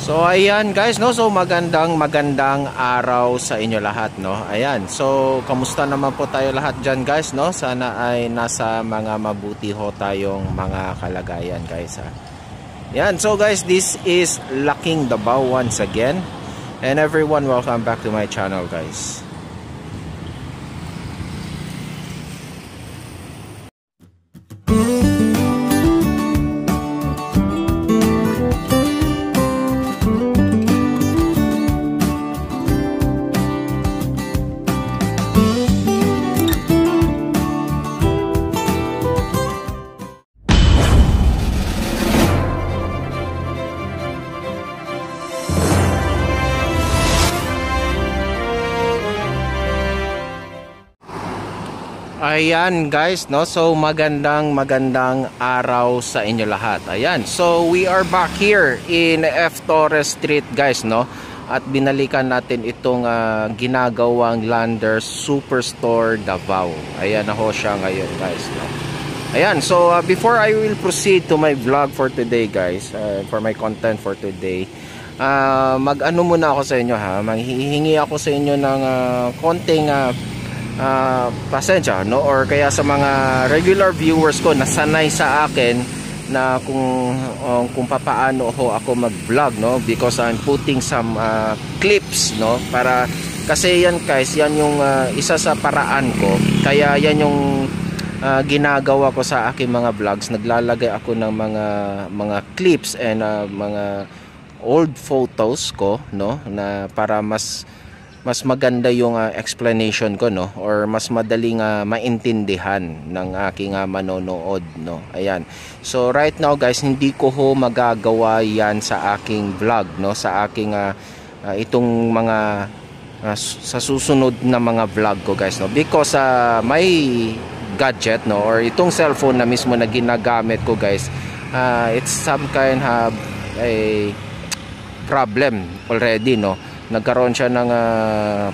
So ayan guys, no, so magandang araw sa inyo lahat, no. Ayan, so kamusta naman po tayo lahat dyan guys, no. Sana ay nasa mga mabuti ho tayong mga kalagayan guys, ha. Ayan, so guys, this is Laking Davao once again. And everyone, welcome back to my channel guys. Ayan guys, no, so magandang araw sa inyo lahat. Ayan, so we are back here in F. Torres Street guys, no. At binalikan natin itong ginagawang Lander Superstore Davao. Ayan na ho siya ngayon guys, no. Ayan, so before I will proceed to my vlog for today guys, for my content for today, mag-ano muna ako sa inyo, ha. Manghihingi ako sa inyo ng konting pasensya, no, or kaya sa mga regular viewers ko na sanay sa akin na kung papaano ho ako mag-vlog, no, because I'm putting some clips, no, para kasi yan guys, yan yung isa sa paraan ko, kaya yan yung ginagawa ko sa aking mga vlogs. Naglalagay ako ng mga clips and mga old photos ko, no, na para mas maganda yung explanation ko, no, or mas madaling maintindihan ng aking manonood, no. Ayan, so right now guys, hindi ko ho magagawa yan sa aking vlog, no, sa aking itong mga sa susunod na mga vlog ko guys, no, because my gadget, no, or itong cellphone na mismo na ginagamit ko guys, it's some kind of a problem already, no. Nagkaroon siya ng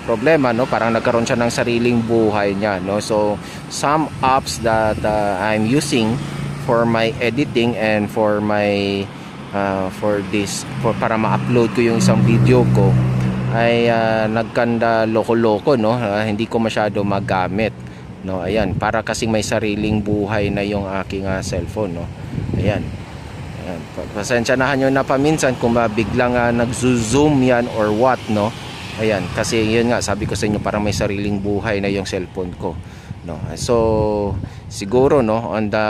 problema, no, parang nagkaroon siya ng sariling buhay niya, no. So some apps that I'm using for my editing and for my para ma-upload ko yung isang video ko ay nagkanda loko-loko, no. Hindi ko masyado magamit, no. Ayan, para kasing may sariling buhay na yung aking cellphone, no. Ayan. Pasensyahan nyo na paminsan kung biglang nag-zoom yan or what, no. Ayan, kasi yun nga, sabi ko sa inyo, parang may sariling buhay na yung cellphone ko, no. So siguro, no, on the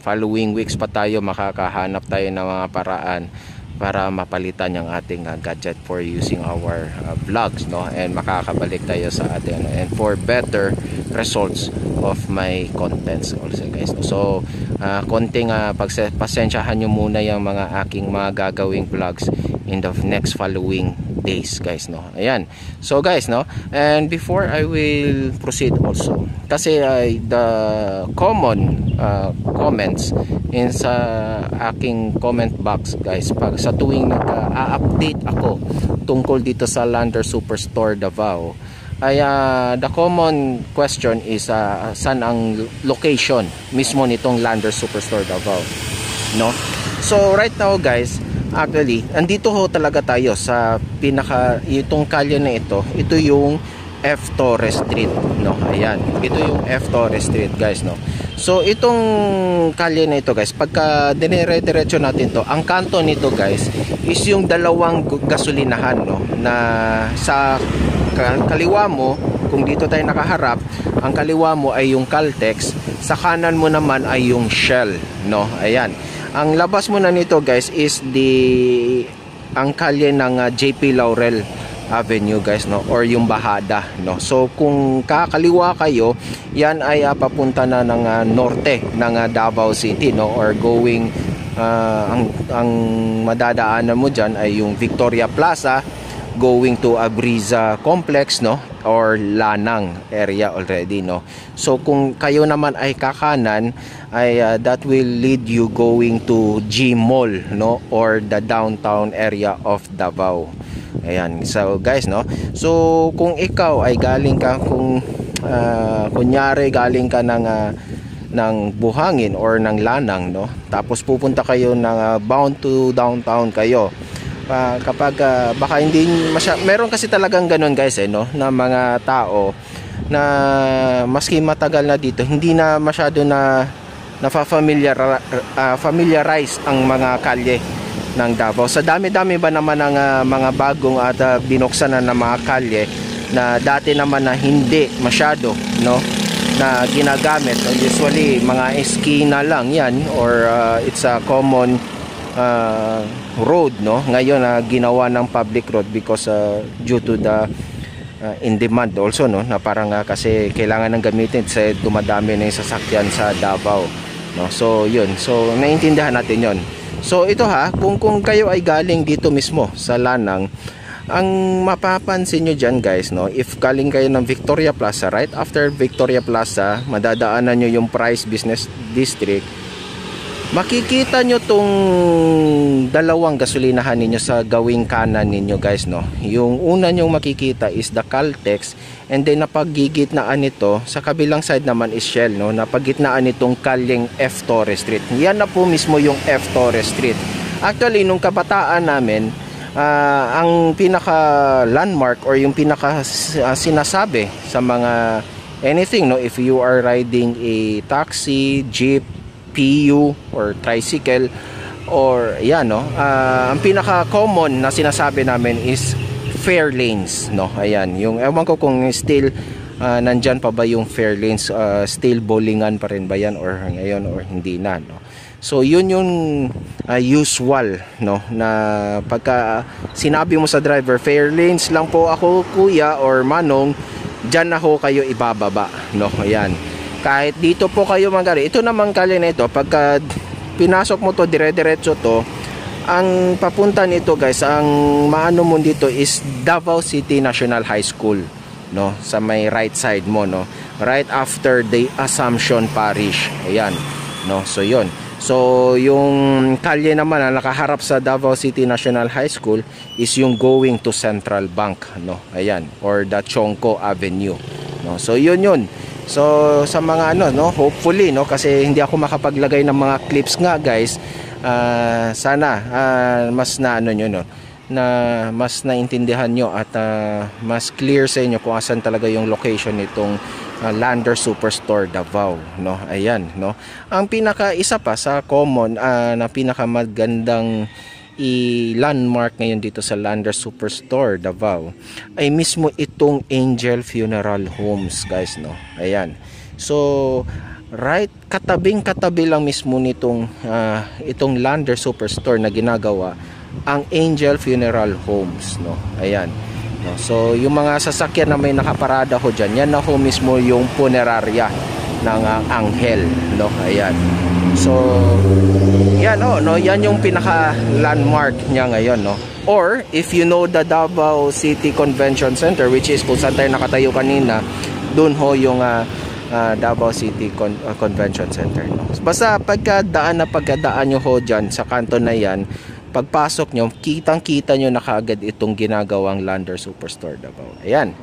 following weeks pa tayo makakahanap tayo ng mga paraan para mapalitan yung ating gadget for using our vlogs, no, and makakabalik tayo sa ating and for better results of my contents also guys, no? So konting pasensyahan nyo muna yung mga aking mga gagawing vlogs in the next following days guys, no. Ayan, so guys, no, and before I will proceed also, kasi the common comments in sa aking comment box guys, pag sa tuwing nag-update ako tungkol dito sa Lander Superstore Davao, ay the common question is saan ang location mismo nitong Lander Superstore Davao, no. So right now guys, actually andito ho talaga tayo sa itong kalye na ito yung F. Torres Street, no. Ayan, ito yung F. Torres Street guys, no. So itong kalye na ito guys, pagka dire-diretso natin to, ang kanto nito guys is yung dalawang gasolinahan, no, na sa kaliwa mo, kung dito tayo nakaharap, ang kaliwa mo ay yung Caltex, sa kanan mo naman ay yung Shell, no. Ayan, ang labas mo na nito guys is ang kalye ng JP Laurel Avenue guys, no, or yung Bahada, no. So kung kakaliwa kayo, yan ay papunta na ng norte ng Davao City, no, or going ang madadaanan mo dyan ay yung Victoria Plaza going to Abriza Complex, no, or Lanang area already, no. So kung kayo naman ay kakanan, ay that will lead you going to G Mall, no, or the downtown area of Davao. Ayan, so guys, no, so kung ikaw ay galing ka, kung kunyari galing ka ng Buhangin or ng Lanang, no, tapos pupunta kayo ng bound to downtown kayo, Kapag baka hindi meron kasi talagang ganun guys no, na mga tao na maski matagal na dito hindi na masyado na familiarize ang mga kalye ng Davao. Sa dami-dami ba naman ng mga bagong at binuksan na mga kalye na dati naman na hindi masyado no na ginagamit. Usually mga eskina lang yan, or it's a common road no, ngayon ginawa ng public road because due to the in demand also no, na parang kasi kailangan ng gamitin sa dumadami na yung sasakyan sa Davao no. So yun, so naiintindihan natin yon. So ito kung kayo ay galing dito mismo sa Lanang, ang mapapansin nyo dyan guys no, if galing kayo ng Victoria Plaza, right after Victoria Plaza madadaanan nyo yung Price Business District, makikita nyo tong dalawang gasolinahan ninyo sa gawing kanan ninyo guys no. Yung una nyong makikita is the Caltex, and then napagigitnaan nito sa kabilang side naman is Shell no, napagitnaan nitong kalyeng F. Torres Street. Yan na po mismo yung F. Torres Street. Actually nung kabataan namin, ang pinaka landmark or yung pinaka sinasabi sa mga anything no, if you are riding a taxi, jeep, PU or tricycle or yan no, ang pinaka common na sinasabi namin is fair lanes no. Ayan, yung ewan ko kung still nandyan pa ba yung fair lanes, still bowlingan pa rin ba yan or ngayon or hindi na no. So yun yung usual no, na pagka sinabi mo sa driver fair lanes lang po ako kuya or manong, dyan ako kayo ibababa no. Ayan, kahit dito po kayo magari. Ito naman kalye na ito, pagka pinasok mo to dire-diretso to, ang papunta nito guys, ang maano mo dito is Davao City National High School no, sa may right side mo no, right after the Assumption Parish. Ayan no, so yun. So yung kalye naman na nakaharap sa Davao City National High School is yung going to Central Bank no. Ayan, or the Chongco Avenue no. So yun. So sa mga no, hopefully no, kasi hindi ako makapaglagay ng mga clips nga guys, sana mas na nyo no, na mas naintindihan nyo at mas clear sa inyo kung asan talaga yung location nitong Lander Superstore Davao no. Ayan no, ang pinaka isa pa sa common na pinakamagandang i-landmark ngayon dito sa Lander Superstore Davao ay mismo itong Angel Funeral Homes guys no. Ayan, so right katabi lang mismo nitong itong Lander Superstore na ginagawa ang Angel Funeral Homes no. Ayan no, so yung mga sasakyan na may nakaparada ho dyan, yan na ho mismo yung punerarya ng Anghel no. Ayan, so yan no, yan yung pinaka landmark niya ngayon no. Or if you know the Davao City Convention Center, which is kung saan tayo nakatayo kanina, dun ho yung Davao City Convention Center no. Basta pagkadaan nyo ho dyan sa kanto na yan, pagpasok nyo, kitang-kita nyo na kaagad itong ginagawang Lander Superstore Davao. Ayan.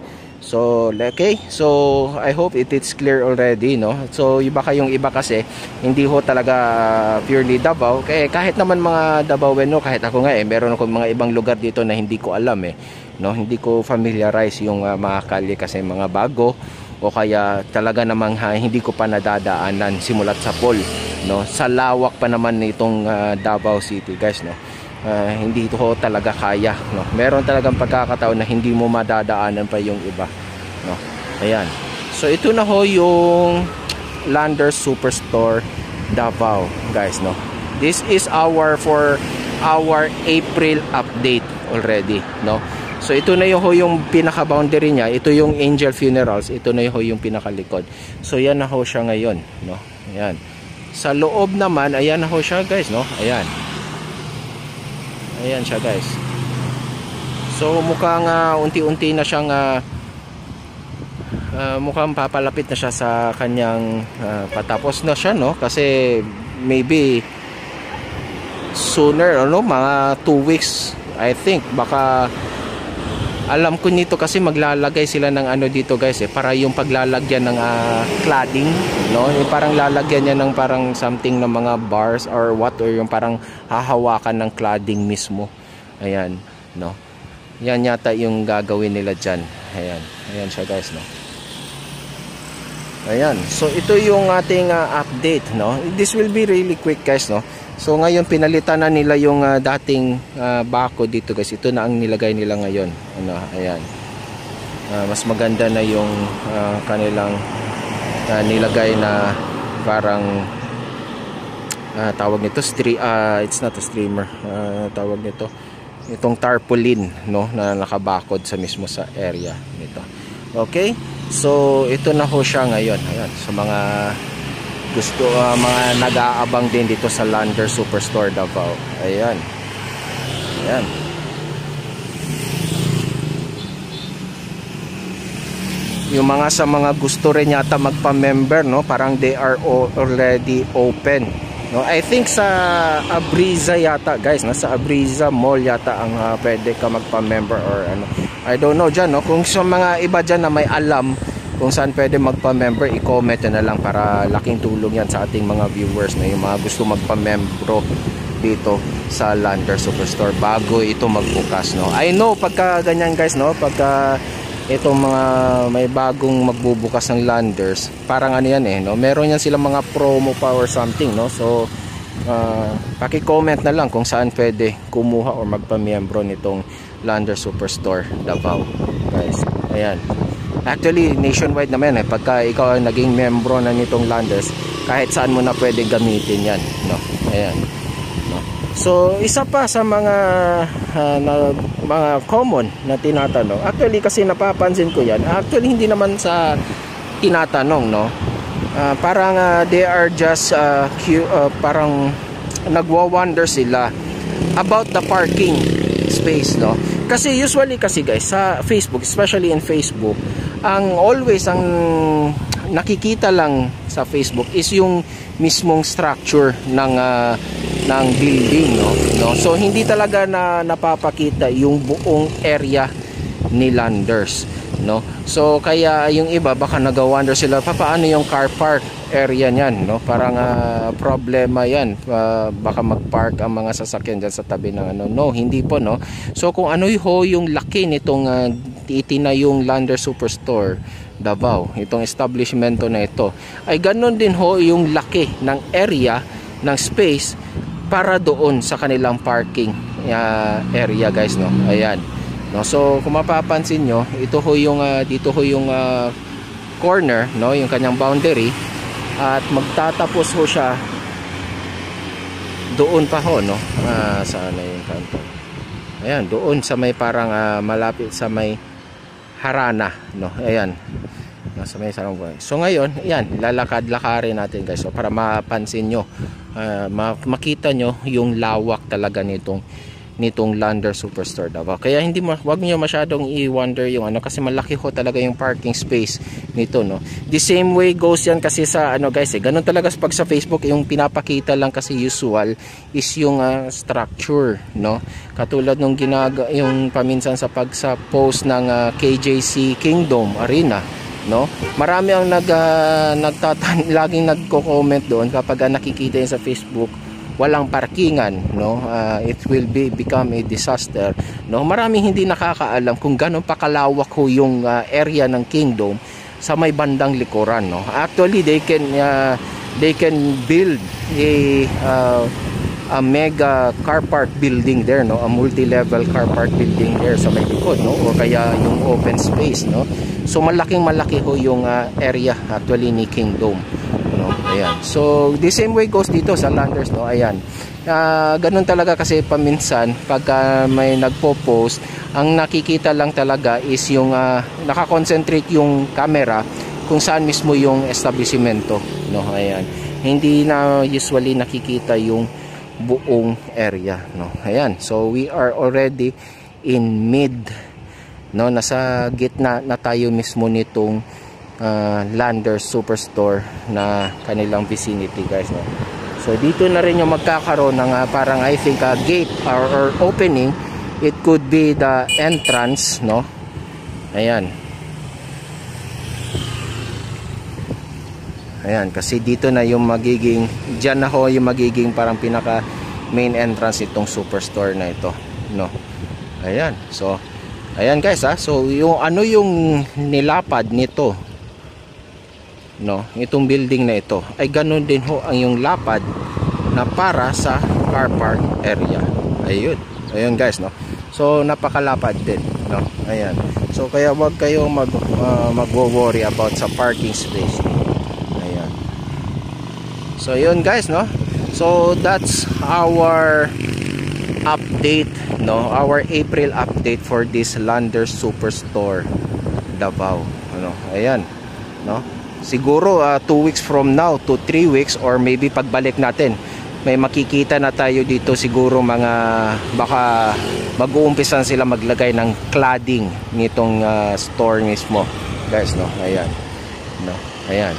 So, okay. So, I hope it is clear already, no? So, yung iba kasi, hindi ho talaga purely Davao. Kaya kahit naman mga Davaoeno, kahit ako nga meron akong mga ibang lugar dito na hindi ko alam no? Hindi ko familiarize yung mga kalye kasi mga bago, o kaya talaga namang hindi ko pa nadadaanan simulat sa pool, no? Sa lawak pa naman nitong Davao City, guys, no? Hindi ito talaga kaya no? Meron talagang pagkakataon na hindi mo madadaanan pa yung iba no? Ayan, so ito na ho yung Lander Superstore Davao guys no. This is for our April update already no. So ito na yung pinaka boundary niya, ito yung Angel Funerals, ito na yung pinakalikod. So yan na ho siya ngayon no. Ayan, sa loob naman ayan na ho siya guys no. Ayan siya guys. So mukhang unti-unti na siyang mukhang papalapit na siya sa kanyang patapos na siya no, kasi maybe sooner no, mga 2 weeks I think, baka alam ko nito kasi maglalagay sila ng ano dito guys para yung paglalagyan ng cladding no, yung parang lalagyan niya ng parang something ng mga bars or what, or yung parang hahawakan ng cladding mismo. Ayan, no. Yan yata yung gagawin nila dyan. Ayan, ayan siya guys, no. Ayan, so ito yung ating update, no. This will be really quick guys, no. So ngayon pinalitan na nila yung dating bako dito guys. Ito na ang nilagay nila ngayon. Ano, ayan. Mas maganda na yung kanilang nilagay na parang tawag nito it's not a streamer, tawag nito itong tarpaulin, no, na nakabakod sa mismo sa area nito. Okay, so ito na ho siya ngayon. Ayan, sa mga gusto, mga nag-aabang din dito sa Lander Superstore Davao. Ayan, ayan. Yung mga sa mga gusto rin yata magpa-member, no, parang they are already open, no. I think sa Abriza yata guys, nasa Abriza Mall yata ang pwede ka magpa-member or ano. I don't know dyan, no. Kung sa mga iba dyan na may alam kung saan pwede magpa-member, i-comment na lang para laking tulong yan sa ating mga viewers na yung mga gusto magpa-membro dito sa Lander Superstore bago ito magbukas, no. I know pagka ganyan guys, no, pagka itong mga may bagong magbubukas ng Landers, parang ano yan no, meron yan silang mga promo pa or something, no. So paki-comment na lang kung saan pwede kumuha o magpa-miyembro nitong Lander Superstore Davao guys. Ayan, actually nationwide naman pagka ikaw ang naging membro na nitong Landers, kahit saan mo na pwede gamitin yan, no. Ayan, no. So isa pa sa mga mga common na tinatanong, actually kasi napapansin ko yan, actually hindi naman sa tinatanong, no. Parang they are just parang nagwa-wonder sila about the parking space, no. Kasi usually kasi guys sa Facebook, especially in Facebook, ang always ang nakikita lang sa Facebook is yung mismong structure ng building, no. So hindi talaga na napapakita yung buong area ni Landers, no. So kaya yung iba baka nag-wonder sila paano yung car park area niyan, no. Parang problema yan, baka mag-park ang mga sasakyan dyan sa tabi ng ano. No, hindi po, no. So kung ano yung laki nitong itinayong Lander Superstore Davao, itong establishmento na ito, ay ganoon din ho yung laki ng area ng space para doon sa kanilang parking area guys, no. Ayan, no. So kung mapapansin nyo, ito ho yung dito ho yung corner, no, yung kanyang boundary, at magtatapos ho siya doon pa ho, no. Saan na yung kanto? Ayan, doon sa may parang malapit sa may Harana, no. Ayan, nasa may sarang buhay. So ngayon, ayan, lalakad-lakarin natin guys, so para mapansin nyo, makita nyo yung lawak talaga nitong Lander Superstore Davao. Kaya wag niyo masyadong i-wonder yung ano, kasi malaki ho talaga yung parking space nito, no. The same way goes yan kasi sa ano guys, ganun talaga pag sa Facebook, yung pinapakita lang kasi usual is yung structure, no. Katulad nung yung paminsan sa post ng KJC Kingdom Arena, no. Marami ang laging nagko-comment doon kapag nakikita yun sa Facebook walang parkingan, no. It will become a disaster, no. Maraming hindi nakakaalam kung gaano pa kalawak ho yung area ng Kingdom sa may bandang likuran, no. Actually they can build a mega car park building there, no, a multi-level car park building there sa may likod, no, o kaya yung open space, no. So malaki ho yung area actually ni Kingdom, no. Ayan, so the same way goes dito sa Landers, no. Ayan, ganun talaga kasi paminsan pag may nagpo-post, ang nakikita lang talaga is yung nakakonsentrate yung camera kung saan mismo yung establishmento, no. Ayan, hindi na usually nakikita yung buong area, no. Ayan, so we are already in mid, no, nasa gitna na tayo mismo nitong Lander Superstore na kanilang vicinity guys, no. So dito na rin yung magkakaroon ng parang I think gate or opening. It could be the entrance, no. Ayan, ayan, kasi dito na yung magiging, dyan na ho yung magiging parang pinaka main entrance itong superstore na ito, no. Ayan. So ayan guys ha. So yung ano yung nilapad nito, no, itong building na ito ay ganun din ho ang yung lapad na para sa car park area. Ayun. Ayun guys, no. So napakalapad din, no. Ayan. So kaya wag kayo magwo-worry about sa parking space. Ayan. So yun guys, no. So that's our update, no, our April update for this Lander Superstore Davao, ano. Ayan, no. Siguro 2 weeks from now to 3 weeks or maybe pagbalik natin, may makikita na tayo dito siguro mga baka mag-uumpisan sila maglagay ng cladding nitong store mismo, guys, no. Ayan, no. Ayan.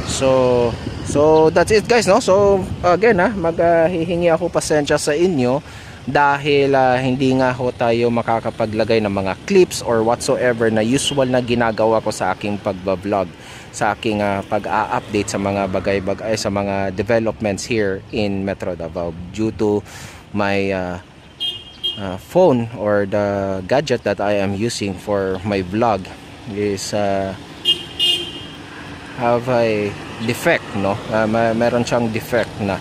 So that's it guys, no. So again maghihingi ako pasensya sa inyo dahil hindi nga ho tayo makakapaglagay ng mga clips or whatsoever na usual na ginagawa ko sa aking pagbablog, sa aking pag-a-update sa mga bagay-bagay, sa mga developments here in Metro Davao due to my phone or the gadget that I am using for my vlog is have a defect, no. Meron siyang defect na.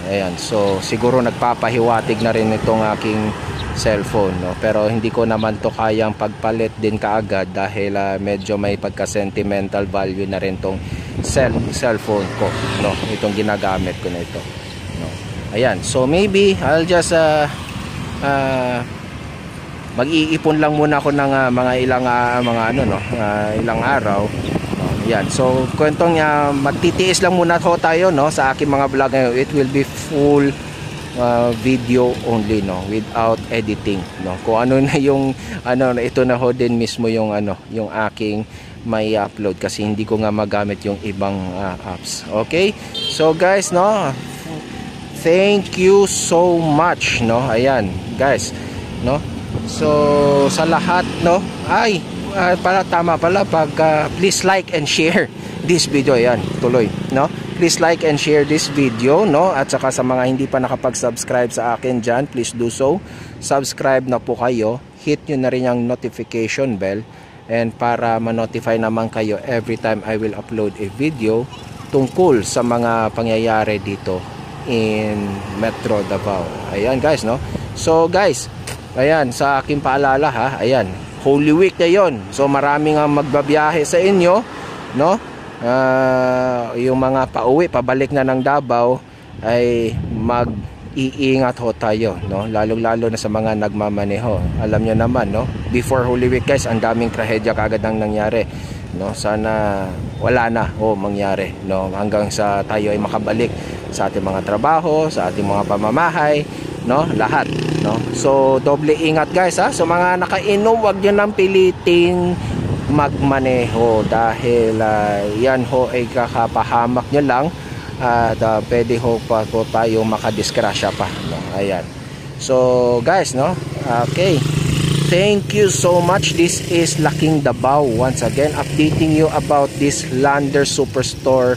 Ayan, so siguro nagpapahiwatig na rin itong aking cellphone, no. Pero hindi ko naman to kayang pagpalit din kaagad dahil medyo may pagka-sentimental value na rin tong cellphone ko, no. Itong ginagamit ko na ito, no. Ayan, so maybe I'll just mag-iipon lang muna ako ng mga ilang ilang araw. Yan, so kwentong magtitiis lang muna ho tayo, no, sa aking mga vlog ngayon. It will be full video only, no, without editing, no. Kung ano na yung ito na ho din mismo yung yung aking may upload kasi hindi ko nga magamit yung ibang apps. Okay? So guys, no, thank you so much, no. Ayan, guys, no. So sa lahat, no, ay tama pala pag please like and share this video. Ayan, tuloy, no. Please like and share this video, no. At saka sa mga hindi pa nakapag-subscribe sa akin dyan, please do so. Subscribe na po kayo. Hit nyo na rin yung notification bell and para ma-notify naman kayo every time I will upload a video tungkol sa mga pangyayari dito in Metro Davao. Ayan guys, no. So guys, ayan, sa aking paalala ha, ayan, Holy Week na yon. So maraming magbabiyahe sa inyo, no. Yung mga pauwi, pabalik na ng Davao ay mag-iingat ho tayo, no. Lalong-lalo na sa mga nagmamaneho. Alam nyo naman, no, before Holy Week guys, ang daming trahedya kaagad nang nangyari, no. Sana wala na mangyari, no, hanggang sa tayo ay makabalik sa ating mga trabaho, sa ating mga pamamahay, no, lahat, no. So doble ingat guys ha. So mga nakainom, wag niyo nang piliting magmaneho dahil yan ho ay kakapahamak nyo lang at pwede ho pa po tayo makadiskrasya pa, no? Ayan. So guys, no, okay, thank you so much. This is Laking Davao once again updating you about this Lander Superstore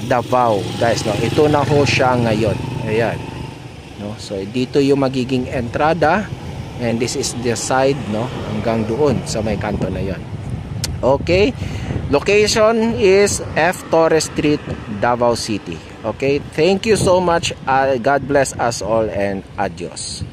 Davao, guys, no. Ito na ho siya ngayon. Ayan, no. So dito yung magiging entrada and this is the side, no, hanggang doon sa may kanto na yon. Okay, location is F. Torres Street, Davao City. Okay, thank you so much. God bless us all and adios.